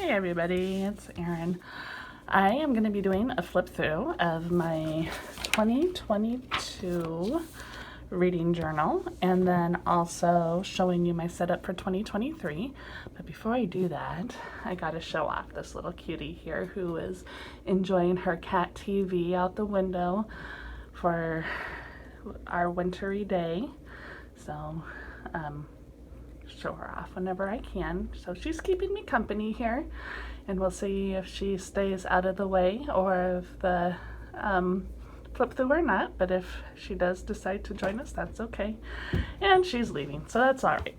Hey everybody, it's Erin. I am going to be doing a flip through of my 2022 reading journal and then also showing you my setup for 2023. But before I do that, I got to show off this little cutie here who is enjoying her cat TV out the window for our wintry day. So, show her off whenever I can. So she's keeping me company here, and we'll see if she stays out of the way or if the flip through or not. But if she does decide to join us, that's okay. And she's leaving, so that's all right.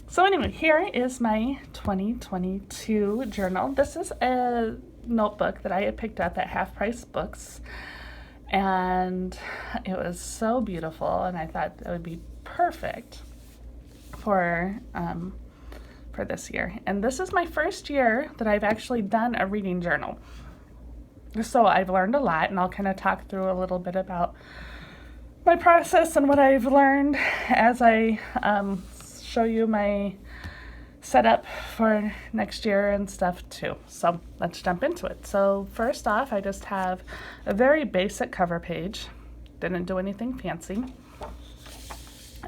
So anyway, here is my 2022 journal. This is a notebook that I had picked up at Half Price Books, and it was so beautiful, and I thought it would be perfect for this year. And this is my first year that I've actually done a reading journal. So I've learned a lot, and I'll kind of talk through a little bit about my process and what I've learned as I show you my setup for next year and stuff too. So let's jump into it. So first off, I just have a very basic cover page. Didn't do anything fancy.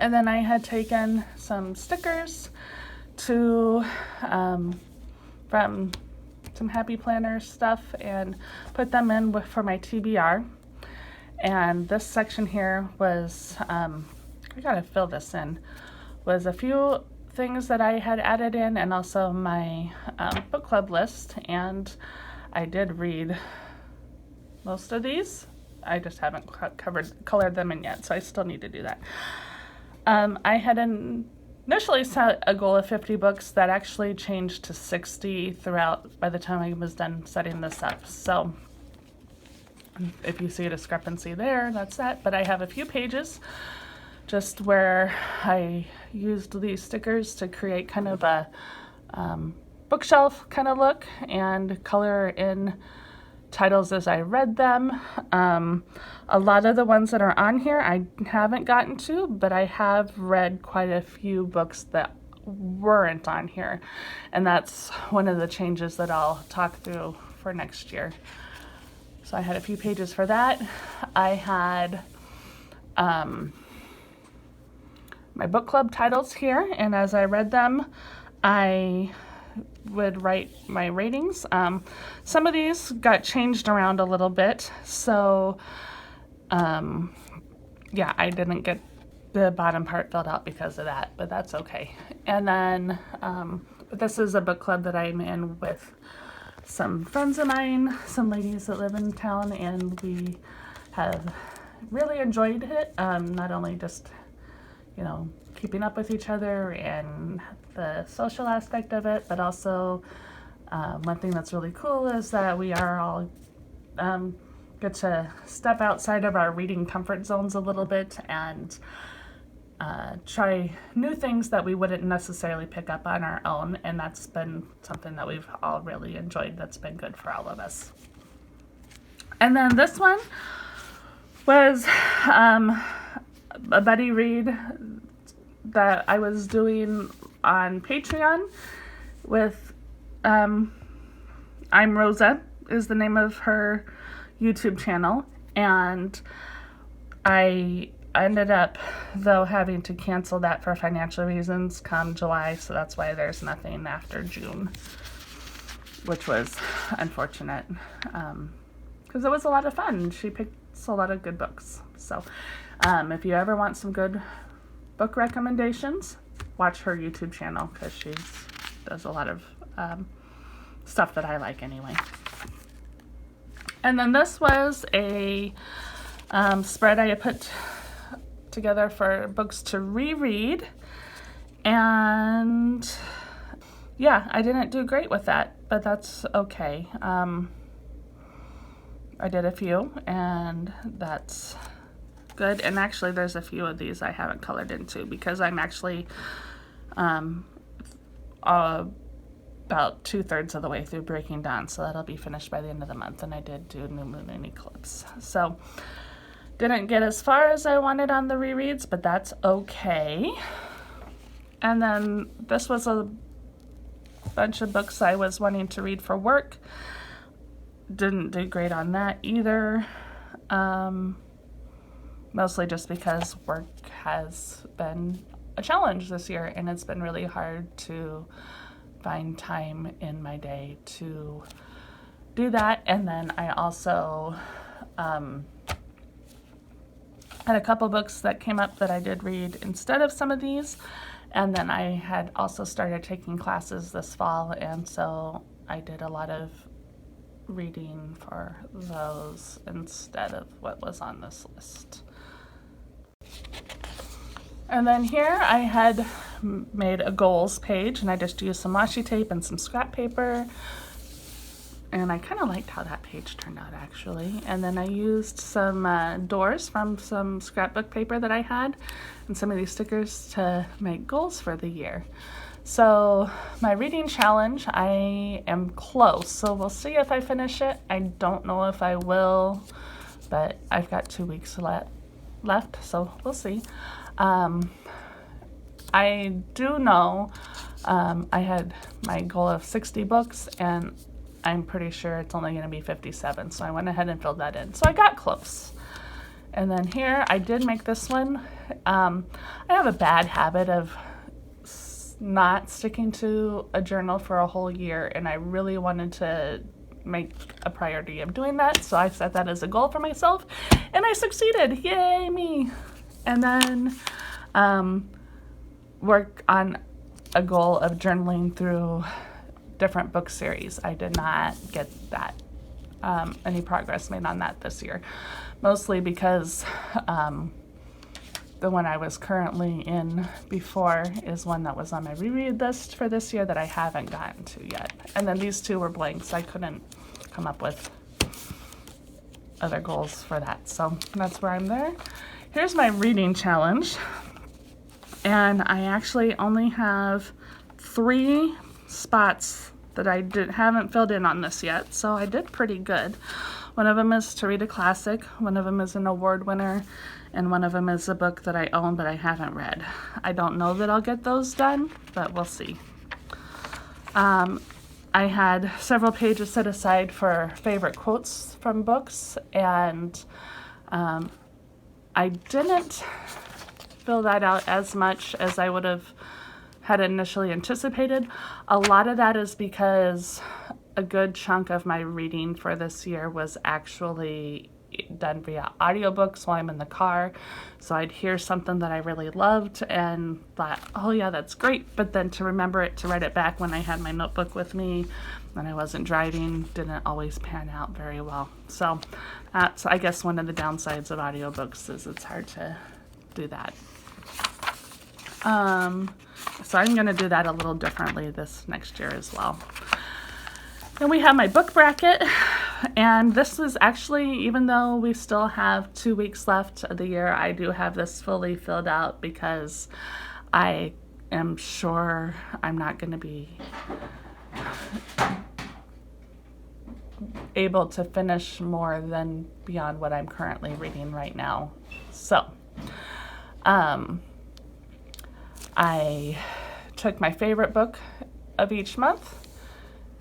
And then I had taken some stickers from some Happy Planner stuff and put them in for my TBR. And this section here was, I gotta fill this in, was a few things that I had added in and also my book club list. And I did read most of these. I just haven't colored them in yet, so I still need to do that. I had initially set a goal of 50 books that actually changed to 60 throughout by the time I was done setting this up. So if you see a discrepancy there, that's that. But I have a few pages just where I used these stickers to create kind of a bookshelf kind of look and color in titles as I read them. A lot of the ones that are on here I haven't gotten to, but I have read quite a few books that weren't on here, and that's one of the changes that I'll talk through for next year. So I had a few pages for that. I had my book club titles here, and as I read them, I would write my ratings. Some of these got changed around a little bit, so yeah, I didn't get the bottom part filled out because of that, but that's okay. And then this is a book club that I'm in with some friends of mine, some ladies that live in town, and we have really enjoyed it. Not only just, you know, keeping up with each other and the social aspect of it, but also one thing that's really cool is that we are all get to step outside of our reading comfort zones a little bit and try new things that we wouldn't necessarily pick up on our own, and that's been something that we've all really enjoyed. That's been good for all of us. And then this one was a buddy read that I was doing on Patreon with I'm Rosa is the name of her YouTube channel, and I ended up though having to cancel that for financial reasons come July, so that's why there's nothing after June, which was unfortunate because it was a lot of fun. She picks a lot of good books. So if you ever want some good book recommendations, watch her YouTube channel because she does a lot of stuff that I like anyway. And then this was a spread I had put together for books to reread, and yeah, I didn't do great with that, but that's okay. I did a few, and that's good. And actually there's a few of these I haven't colored into because I'm actually about 2/3 of the way through Breaking Dawn, so that'll be finished by the end of the month. And I did do New Moon and Eclipse, so didn't get as far as I wanted on the rereads, but that's okay. And then this was a bunch of books I was wanting to read for work. Didn't do great on that either. Mostly just because work has been a challenge this year, and it's been really hard to find time in my day to do that. And then I also had a couple books that came up that I did read instead of some of these. And then I had also started taking classes this fall, and so I did a lot of reading for those instead of what was on this list. And then here I had made a goals page, and I just used some washi tape and some scrap paper, and I kind of liked how that page turned out actually. And then I used some doors from some scrapbook paper that I had and some of these stickers to make goals for the year. So my reading challenge, I am close, so we'll see if I finish it. I don't know if I will, but I've got 2 weeks left, so we'll see. I do know I had my goal of 60 books, and I'm pretty sure it's only going to be 57, so I went ahead and filled that in. So I got close. And then here, I did make this one. I have a bad habit of not sticking to a journal for a whole year, and I really wanted to make a priority of doing that, so I set that as a goal for myself, and I succeeded. Yay me! And then work on a goal of journaling through different book series. I did not get that any progress made on that this year, mostly because the one I was currently in before is one that was on my reread list for this year that I haven't gotten to yet. And then these two were blanks. I couldn't come up with other goals for that. So that's where I'm there. Here's my reading challenge. And I actually only have 3 spots that I haven't filled in on this yet. So I did pretty good. One of them is to read a classic. One of them is an award winner. And one of them is a book that I own but I haven't read. I don't know that I'll get those done, but we'll see. I had several pages set aside for favorite quotes from books, and I didn't fill that out as much as I would have had initially anticipated. A lot of that is because a good chunk of my reading for this year was actually done via audiobooks while I'm in the car. So I'd hear something that I really loved and thought, oh yeah, that's great. But then to remember it, to write it back when I had my notebook with me, when I wasn't driving, didn't always pan out very well. So that's, I guess, one of the downsides of audiobooks is it's hard to do that. So I'm going to do that a little differently this next year as well. Then we have my book bracket, and this is actually, even though we still have 2 weeks left of the year, I do have this fully filled out because I am sure I'm not going to be able to finish more than beyond what I'm currently reading right now. So, I took my favorite book of each month,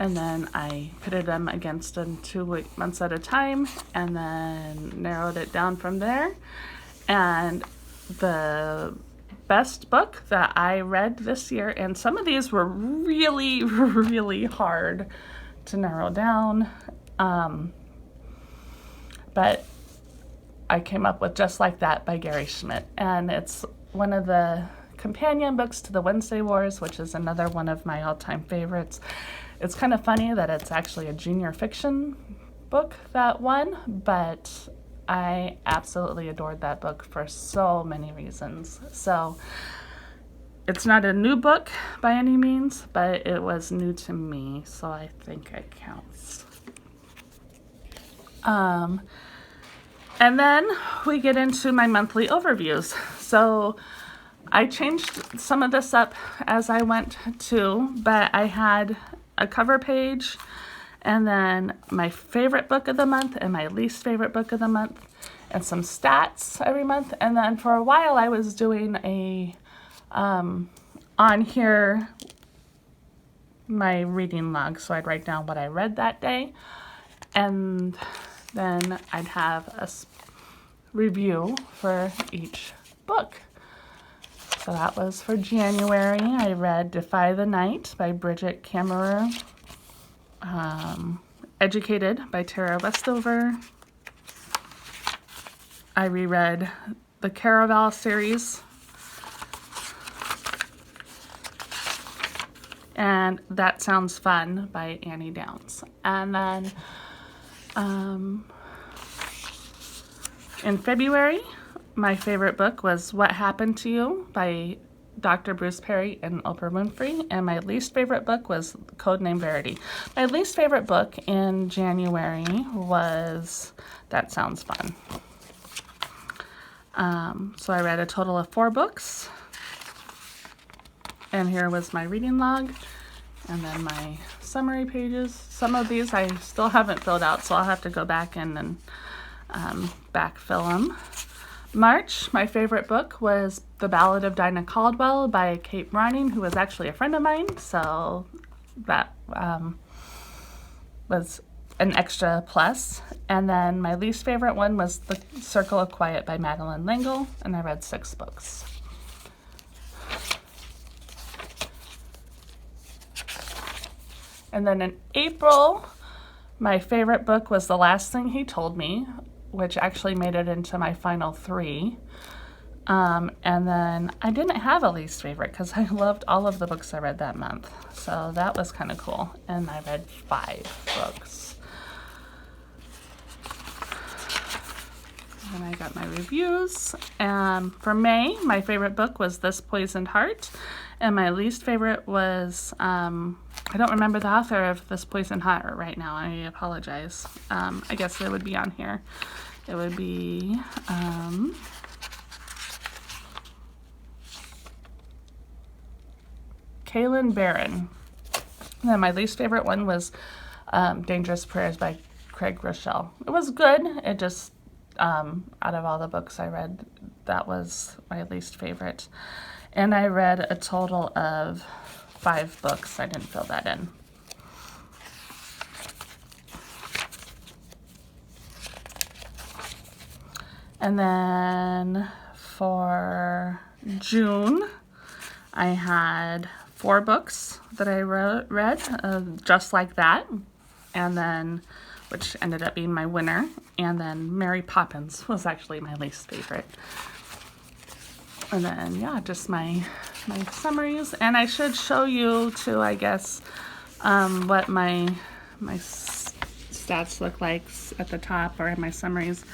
and then I pitted them against them 2 months at a time, and then narrowed it down from there. And the best book that I read this year, and some of these were really, really hard to narrow down, but I came up with Just Like That by Gary Schmidt, and it's one of the companion books to the Wednesday Wars, which is another one of my all-time favorites. It's kind of funny that it's actually a junior fiction book that won, but I absolutely adored that book for so many reasons. So it's not a new book by any means, but it was new to me, so I think it counts. And then we get into my monthly overviews. So I changed some of this up as I went too, but I had a cover page, and then my favorite book of the month and my least favorite book of the month, and some stats every month. And then for a while I was doing a on here my reading log. So I'd write down what I read that day, and then I'd have a review for each book. So that was for January. I read Defy the Night by Bridget Kammerer, Educated by Tara Westover. I reread the Caraval series, and That Sounds Fun by Annie Downs. And then in February, my favorite book was What Happened to You by Dr. Bruce Perry and Oprah Winfrey, and my least favorite book was Codename Verity. My least favorite book in January was That Sounds Fun. So I read a total of 4 books, and here was my reading log, and then my summary pages. Some of these I still haven't filled out, so I'll have to go back in and backfill them. March, my favorite book was The Ballad of Dinah Caldwell by Kate Browning, who was actually a friend of mine, so that was an extra plus. And then my least favorite one was The Circle of Quiet by Madeleine L'Engle, and I read 6 books. And then in April, my favorite book was The Last Thing He Told Me, which actually made it into my final 3. And then I didn't have a least favorite because I loved all of the books I read that month. So that was kind of cool. And I read 5 books. And I got my reviews. For May, my favorite book was This Poisoned Heart. And my least favorite was, I don't remember the author of This Poisoned Heart right now. I apologize. I guess it would be on here. It would be Kaylin Barron. And then my least favorite one was Dangerous Prayers by Craig Rochelle. It was good. It just, out of all the books I read, that was my least favorite. And I read a total of 5 books. I didn't fill that in. And then for June, I had 4 books that I read, Just Like That, and then, which ended up being my winner, and then Mary Poppins was actually my least favorite. And then, yeah, just my summaries. And I should show you too, I guess, what my stats look like at the top, or in my summaries.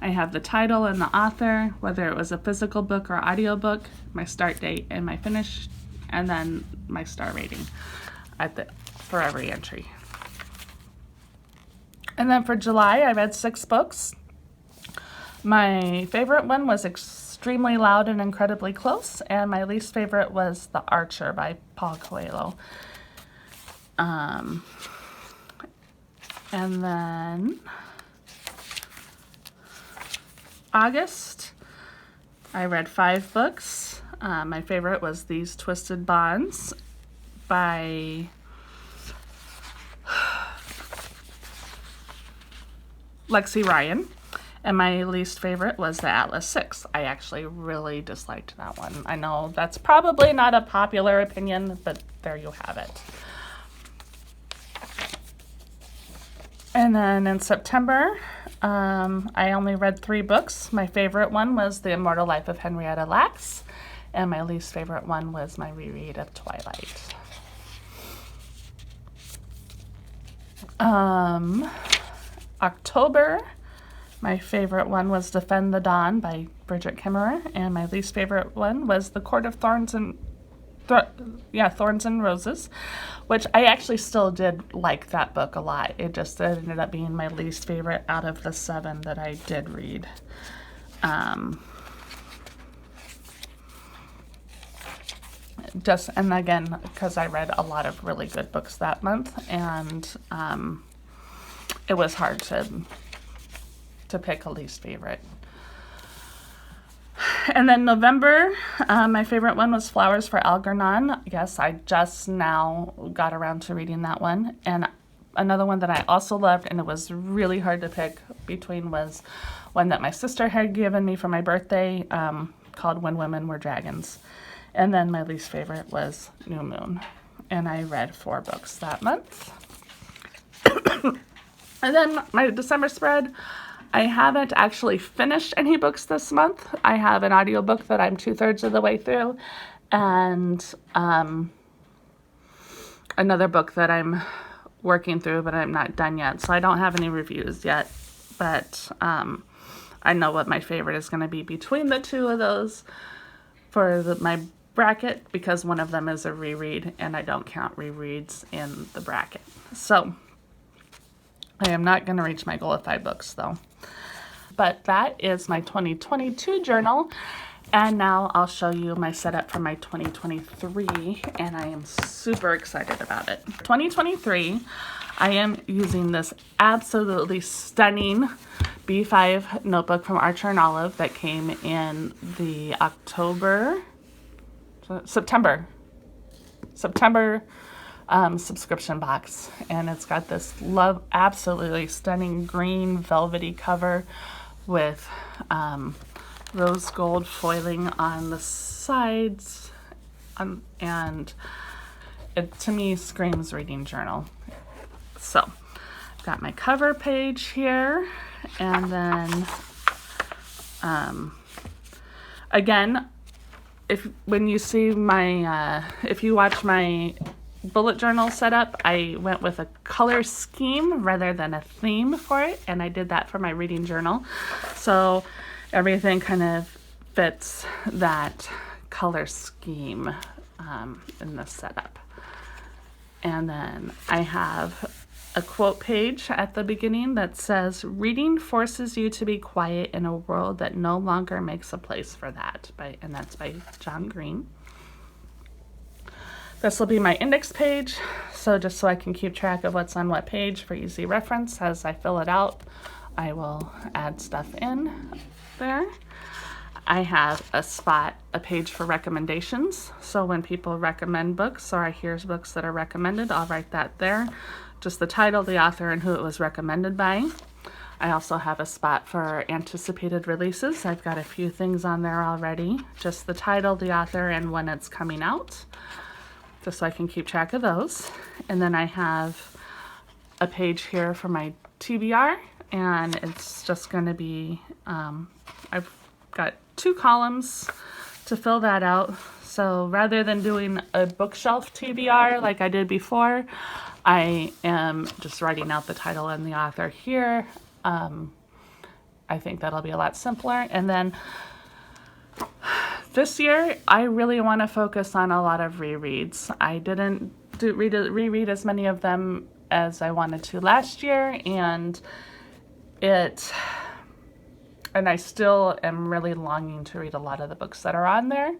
I have the title and the author, whether it was a physical book or audiobook, my start date and my finish, and then my star rating for every entry. And then for July, I read 6 books. My favorite one was Extremely Loud and Incredibly Close, and my least favorite was The Archer by Paul Coelho. And then August, I read 5 books. My favorite was These Twisted Bonds by Lexi Ryan. And my least favorite was The Atlas 6. I actually really disliked that one. I know that's probably not a popular opinion, but there you have it. And then in September, I only read 3 books. My favorite one was The Immortal Life of Henrietta Lacks, and my least favorite one was my reread of Twilight. October, my favorite one was Defend the Dawn by Bridget Kammerer, and my least favorite one was The Court of Thorns and Roses, which I actually still did like that book a lot. It just ended up being my least favorite out of the 7 that I did read. And again, because I read a lot of really good books that month, and it was hard to pick a least favorite. And then November, my favorite one was Flowers for Algernon. Yes, I just now got around to reading that one. And another one that I also loved, and it was really hard to pick between, was one that my sister had given me for my birthday, called When Women Were Dragons. And then my least favorite was New Moon. And I read 4 books that month. And then my December spread, I haven't actually finished any books this month. I have an audiobook that I'm 2/3 of the way through, and another book that I'm working through, but I'm not done yet. So I don't have any reviews yet, but I know what my favorite is going to be between the 2 of those for my bracket, because one of them is a reread, and I don't count rereads in the bracket. So I am not going to reach my goal of 5 books, though. But that is my 2022 journal. And now I'll show you my setup for my 2023, and I am super excited about it. 2023, I am using this absolutely stunning B5 notebook from Archer and Olive that came in the September subscription box, and it's got this absolutely stunning green velvety cover with rose gold foiling on the sides, and it to me screams reading journal. So got my cover page here, and then again, when you see my if you watch my bullet journal setup, I went with a color scheme rather than a theme for it, and I did that for my reading journal. So everything kind of fits that color scheme in this setup. And then I have a quote page at the beginning that says, "Reading forces you to be quiet in a world that no longer makes a place for that," and that's by John Green. This will be my index page, so just so I can keep track of what's on what page for easy reference. As I fill it out, I will add stuff in there. I have a page for recommendations. So when people recommend books, or I hear books that are recommended, I'll write that there. Just the title, the author, and who it was recommended by. I also have a spot for anticipated releases. I've got a few things on there already. Just the title, the author, and when it's coming out, just so I can keep track of those. And then I have a page here for my TBR, and it's just going to be, I've got 2 columns to fill that out. So rather than doing a bookshelf TBR like I did before, I am just writing out the title and the author here. I think that'll be a lot simpler. And then this year, I really want to focus on a lot of rereads. I didn't reread as many of them as I wanted to last year, and I still am really longing to read a lot of the books that are on there.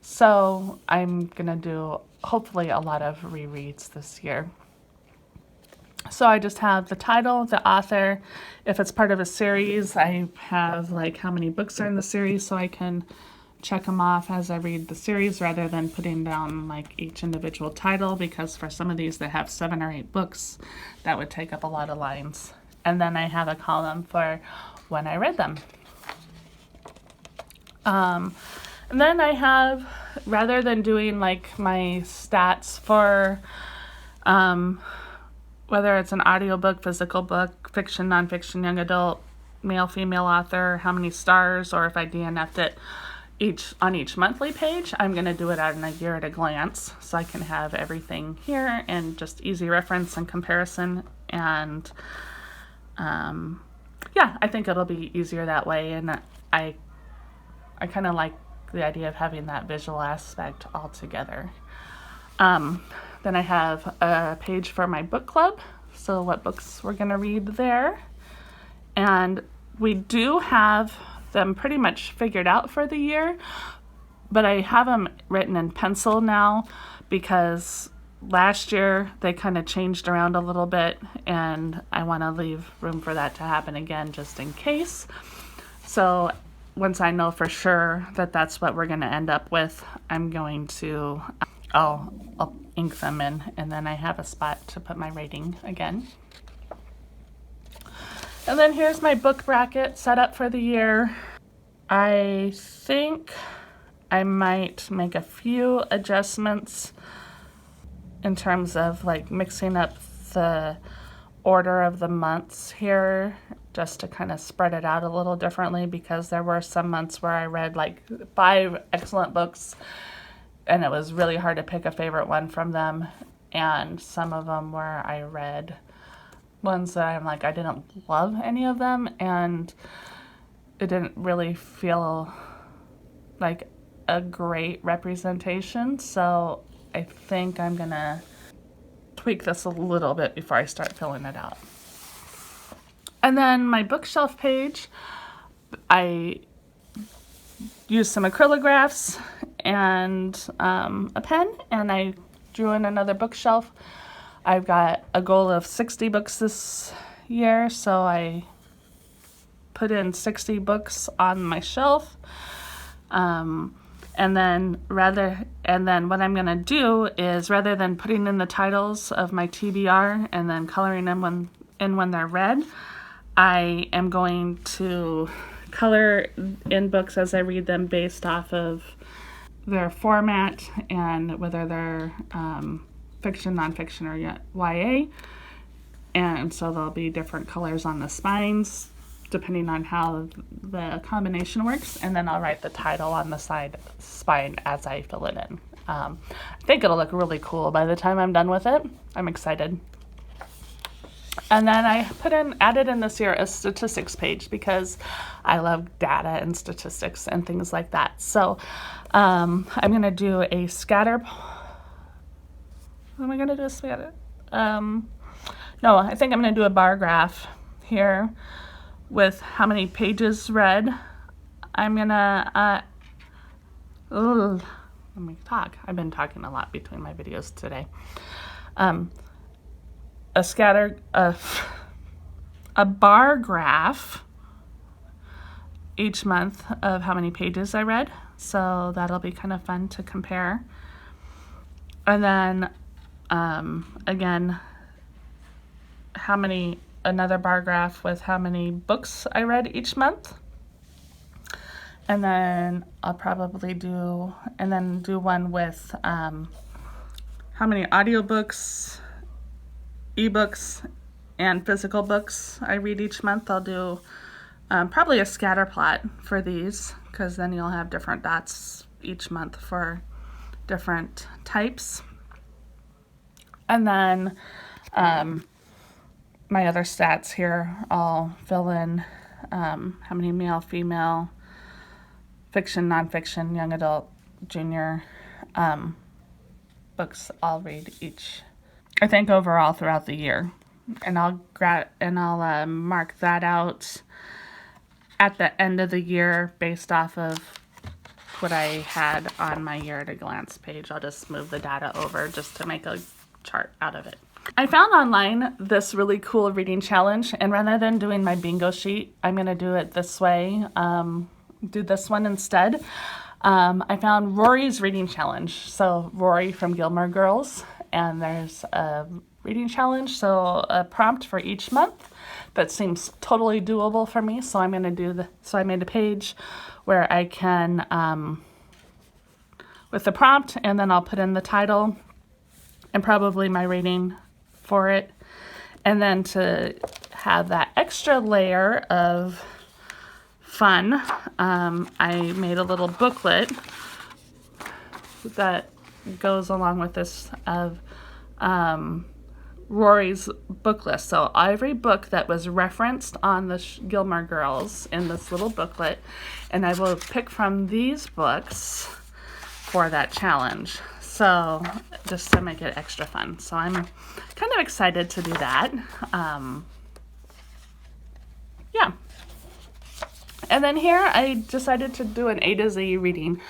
So I'm going to do, hopefully, a lot of rereads this year. So I just have the title, the author. If it's part of a series, I have like how many books are in the series, so I can check them off as I read the series rather than putting down like each individual title, because for some of these that have 7 or 8 books, that would take up a lot of lines. And then I have a column for when I read them. And then I have, rather than doing like my stats for whether it's an audiobook, physical book, fiction, nonfiction, young adult, male, female author, how many stars, or if I DNF'd it on each monthly page, I'm going to do it in a year at a glance, so I can have everything here and just easy reference and comparison. And yeah, I think it'll be easier that way, and I kind of like the idea of having that visual aspect all together. Then I have a page for my book club, so what books we're going to read there. And we do have them pretty much figured out for the year, but I have them written in pencil now because last year they kind of changed around a little bit, and I want to leave room for that to happen again just in case. So once I know for sure that that's what we're going to end up with, I'm going to, I'll ink them in, and then I have a spot to put my rating again. And then here's my book bracket set up for the year. I think I might make a few adjustments in terms of like mixing up the order of the months here, just to kind of spread it out a little differently, because there were some months where I read like 5 excellent books and it was really hard to pick a favorite one from them, and some of them where I read ones that I'm like, I didn't love any of them, and it didn't really feel like a great representation. So I think I'm gonna tweak this a little bit before I start filling it out. And then my bookshelf page, I used some acrylographs and a pen, and I drew in another bookshelf. I've got a goal of 60 books this year, so I put in 60 books on my shelf. And then what I'm going to do is, rather than putting in the titles of my TBR and then coloring them when they're read, I am going to color in books as I read them based off of their format and whether they're fiction, nonfiction, or YA. And so there'll be different colors on the spines depending on how the combination works, and then I'll write the title on the spine as I fill it in. I think it'll look really cool by the time I'm done with it. I'm excited. And then I added in this year a statistics page, because I love data and statistics and things like that. So I'm going to do a scatter. Am I going to do a scatter? No, I think I'm going to do a bar graph here with how many pages read. I'm going to, let me talk. I've been talking a lot between my videos today. A bar graph each month of how many pages I read. So that'll be kind of fun to compare. And then, again, another bar graph with how many books I read each month. And then I'll probably do one with how many audiobooks, ebooks, and physical books I read each month. I'll do probably a scatter plot for these, because then you'll have different dots each month for different types. And then my other stats here, I'll fill in how many male, female, fiction, nonfiction, young adult, junior books I'll read each, I think, overall throughout the year. And I'll mark that out at the end of the year based off of what I had on my year at a glance page. I'll just move the data over just to make a chart out of it. I found online this really cool reading challenge, and rather than doing my bingo sheet, I'm going to do it this way, do this one instead. I found Rory's reading challenge. So Rory from Gilmore Girls, and there's a reading challenge, so a prompt for each month that seems totally doable for me. So I'm going to do so I made a page where I can, with the prompt, and then I'll put in the title and probably my rating for it. And then to have that extra layer of fun, I made a little booklet that goes along with this of Rory's book list. So every book that was referenced on the Gilmore Girls in this little booklet, and I will pick from these books for that challenge. So just to make it extra fun. So I'm kind of excited to do that. Yeah. And then here I decided to do an A to Z reading.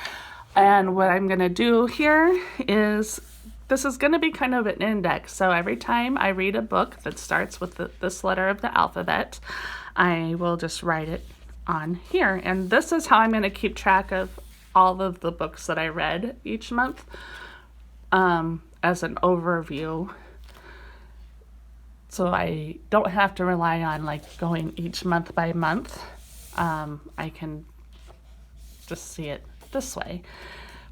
And what I'm going to do here is, this is going to be kind of an index. So every time I read a book that starts with this letter of the alphabet, I will just write it on here. And this is how I'm going to keep track of all of the books that I read each month, as an overview. So I don't have to rely on like going each month by month. I can just see it this way,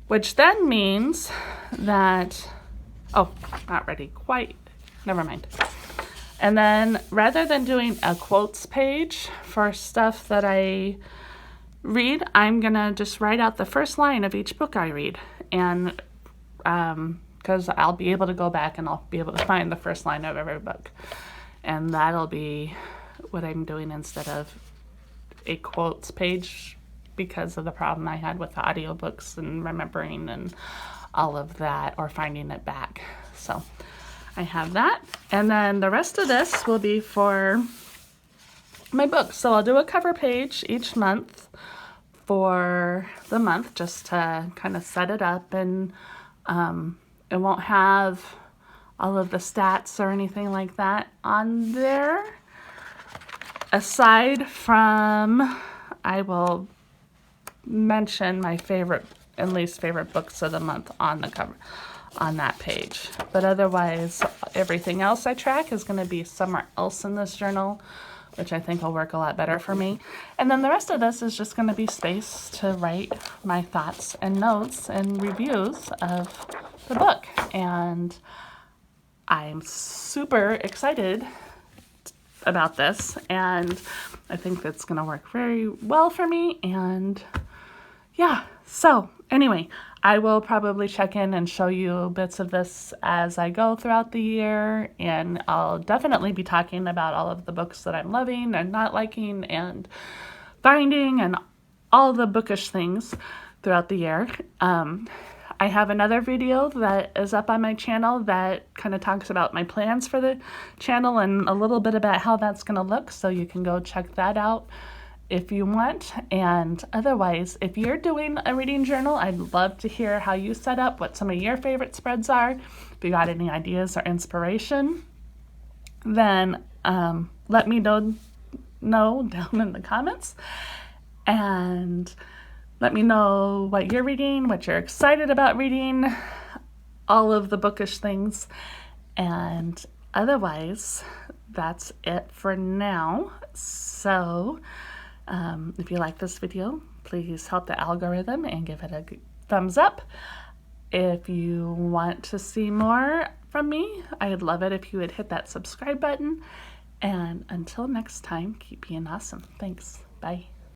which then means that, oh, not ready quite, never mind. And then rather than doing a quotes page for stuff that I read, I'm gonna just write out the first line of each book I read. And because I'll be able to go back and I'll be able to find the first line of every book. And that'll be what I'm doing instead of a quotes page, because of the problem I had with the audiobooks and remembering and all of that, or finding it back. So I have that. And then the rest of this will be for my books. So I'll do a cover page each month for the month, just to kind of set it up, and it won't have all of the stats or anything like that on there. Aside from, I will mention my favorite and least favorite books of the month on the cover, on that page. But otherwise, everything else I track is going to be somewhere else in this journal, which I think will work a lot better for me. And then the rest of this is just going to be space to write my thoughts and notes and reviews of the book. And I'm super excited about this, and I think that's going to work very well for me. And yeah, so anyway, I will probably check in and show you bits of this as I go throughout the year, and I'll definitely be talking about all of the books that I'm loving and not liking and finding and all the bookish things throughout the year. I have another video that is up on my channel that kind of talks about my plans for the channel and a little bit about how that's going to look, so you can go check that out if you want. And otherwise, if you're doing a reading journal, I'd love to hear how you set up, what some of your favorite spreads are. If you got any ideas or inspiration, then let me know down in the comments, and let me know what you're reading, what you're excited about reading, all of the bookish things. And otherwise, that's it for now. So if you like this video, please help the algorithm and give it a thumbs up. If you want to see more from me, I'd love it if you would hit that subscribe button. And until next time, keep being awesome. Thanks. Bye.